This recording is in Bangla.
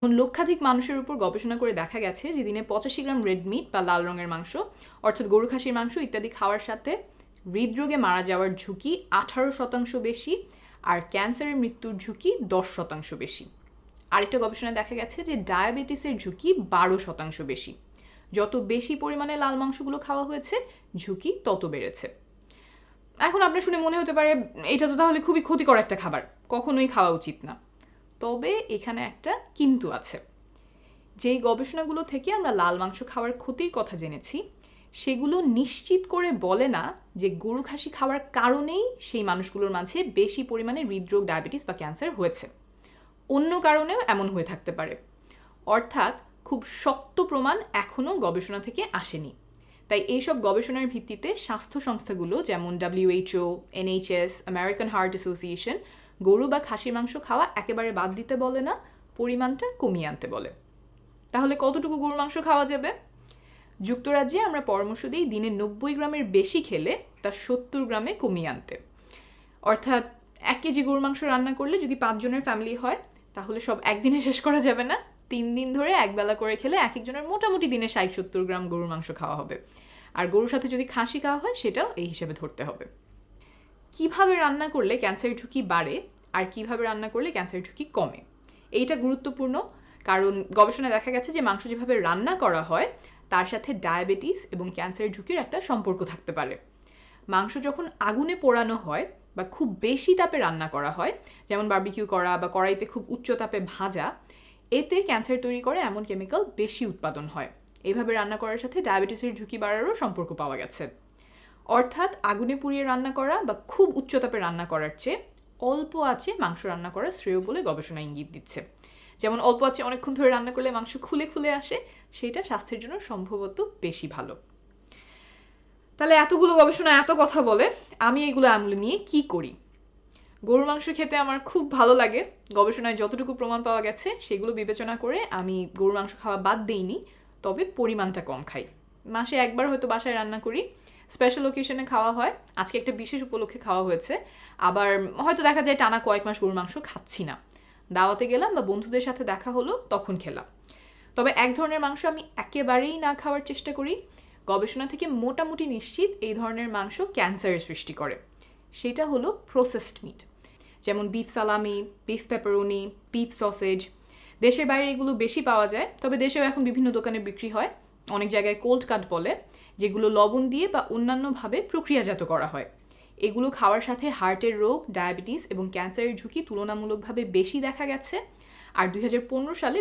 লক্ষাধিক মানুষের উপর গবেষণা করে দেখা গেছে যে দিনে 85 গ্রাম রেড মিট বা লাল রঙের মাংস অর্থাৎ গরু খাসির মাংস ইত্যাদি খাওয়ার সাথে হৃদরোগে মারা যাওয়ার ঝুঁকি 18% বেশি আর ক্যান্সারের মৃত্যুর ঝুঁকি 10% বেশি। আরেকটা গবেষণায় দেখা গেছে যে ডায়াবেটিসের ঝুঁকি 12% বেশি। যত বেশি পরিমাণে লাল মাংসগুলো খাওয়া হয়েছে ঝুঁকি তত বেড়েছে। এখন আপনার শুনে মনে হতে পারে এটা তো তাহলে খুবই ক্ষতিকর একটা খাবার, কখনোই খাওয়া উচিত না। তবে এখানে একটা কিন্তু আছে। যেই গবেষণাগুলো থেকে আমরা লাল মাংস খাওয়ার ক্ষতির কথা জেনেছি সেগুলো নিশ্চিত করে বলে না যে গরু খাসি খাওয়ার কারণেই সেই মানুষগুলোর মাঝে বেশি পরিমাণে হৃদরোগ, ডায়াবেটিস বা ক্যান্সার হয়েছে। অন্য কারণেও এমন হয়ে থাকতে পারে। অর্থাৎ খুব শক্ত প্রমাণ এখনও গবেষণা থেকে আসেনি। তাই এইসব গবেষণার ভিত্তিতে স্বাস্থ্য সংস্থাগুলো যেমন WHO, NHS, American heart association গরু বা খাসির মাংস খাওয়া একেবারে বাদ দিতে বলে না, পরিমাণটা কমিয়ে আনতে বলে। তাহলে কতটুকু গরুর মাংস খাওয়া যাবে? যুক্তরাজ্যে আমরা পরামর্শ দিই দিনে 90 গ্রামের বেশি খেলে তা 70 গ্রামে কমিয়ে আনতে। অর্থাৎ 1 কেজি গরুর মাংস রান্না করলে যদি 5 জনের ফ্যামিলি হয় তাহলে সব একদিনে শেষ করা যাবে না। 3 দিন ধরে একবেলা করে খেলে এক একজনের মোটামুটি দিনে 60-70 গ্রাম গরুর মাংস খাওয়া হবে। আর গরুর সাথে যদি খাসি খাওয়া হয় সেটাও এই হিসেবে ধরতে হবে। কিভাবে রান্না করলে ক্যান্সারের ঝুঁকি বাড়ে আর কিভাবে রান্না করলে ক্যান্সারের ঝুঁকি কমে, এইটা গুরুত্বপূর্ণ। কারণ গবেষণায় দেখা গেছে যে মাংস যেভাবে রান্না করা হয় তার সাথে ডায়াবেটিস এবং ক্যান্সারের ঝুঁকির একটা সম্পর্ক থাকতে পারে। মাংস যখন আগুনে পোড়ানো হয় বা খুব বেশি তাপে রান্না করা হয়, যেমন বারবিকিউ করা বা কড়াইতে খুব উচ্চ তাপে ভাজা, এতে ক্যান্সার তৈরি করে এমন কেমিক্যাল বেশি উৎপাদন হয়। এভাবে রান্না করার সাথে ডায়াবেটিসের ঝুঁকি বাড়ারও সম্পর্ক পাওয়া গেছে। অর্থাৎ আগুনে পুড়িয়ে রান্না করা বা খুব উচ্চ তাপে রান্না করার চেয়ে অল্প আঁচে মাংস রান্না করা শ্রেয় বলে গবেষণা ইঙ্গিত দিচ্ছে। যেমন অল্প আঁচে অনেকক্ষণ ধরে রান্না করলে মাংস খুলে খুলে আসে, সেটা স্বাস্থ্যের জন্য সম্ভবত বেশি ভালো। তাহলে এতগুলো গবেষণা এত কথা বলে আমি এগুলো আমলে নিয়ে কি করি? গরুর মাংস খেতে আমার খুব ভালো লাগে। গবেষণায় যতটুকু প্রমাণ পাওয়া গেছে সেগুলো বিবেচনা করে আমি গরুর মাংস খাওয়া বাদ দেইনি, তবে পরিমাণটা কম খাই। মাসে একবার হয়তো বাসায় রান্না করি, স্পেশাল ওকেশনে খাওয়া হয়, আজকে একটা বিশেষ উপলক্ষে খাওয়া হয়েছে। আবার হয়তো দেখা যায় টানা কয়েক মাস গরুর মাংস খাচ্ছি না, দাওয়াতে গেলাম বা বন্ধুদের সাথে দেখা হলো তখন খেলাম। তবে এক ধরনের মাংস আমি একেবারেই না খাওয়ার চেষ্টা করি। গবেষণা থেকে মোটামুটি নিশ্চিত এই ধরনের মাংস ক্যান্সারের সৃষ্টি করে। সেটা হলো প্রসেসড মিট, যেমন বিফ সালামি, বিফ পেপারোনি, বিফ সসেজ। দেশের বাইরে এগুলো বেশি পাওয়া যায়, তবে দেশেও এখন বিভিন্ন দোকানে বিক্রি হয়। অনেক জায়গায় কোল্ড কাট বলে, যেগুলো লবণ দিয়ে বা অন্যান্যভাবে প্রক্রিয়াজাত করা হয়। এগুলো খাওয়ার সাথে হার্টের রোগ, ডায়াবেটিস এবং ক্যান্সারের ঝুঁকি তুলনামূলকভাবে বেশি দেখা গেছে। আর 2015 সালে